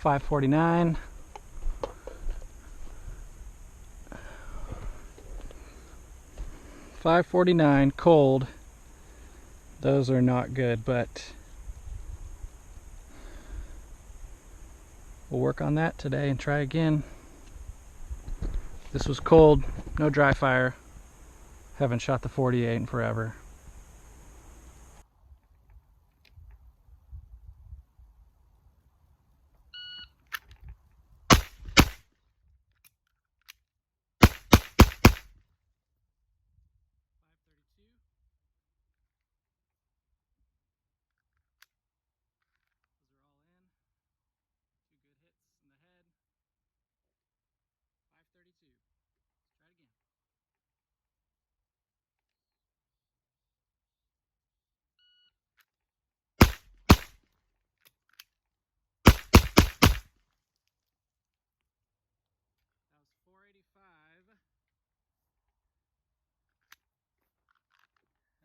549. $5.49 cold. Those are not good, but we'll work on that today and try again. This was cold, no dry fire. Haven't shot the 48 in forever.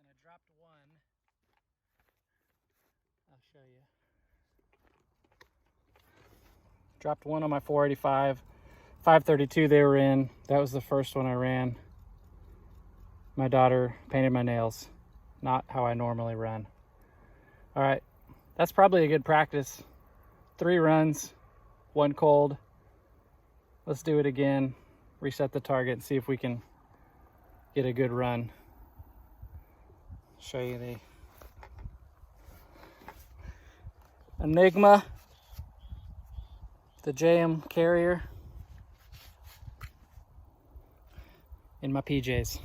And I dropped one. I'll show you. Dropped one on my 485. 532 they were in. That was the first one I ran. My daughter painted my nails. Not how I normally run. All right, that's probably a good practice. 3 runs, 1 cold. Let's do it again. Reset the target and see if we can get a good run. Show you the Enigma, the JM carrier, in my PJs.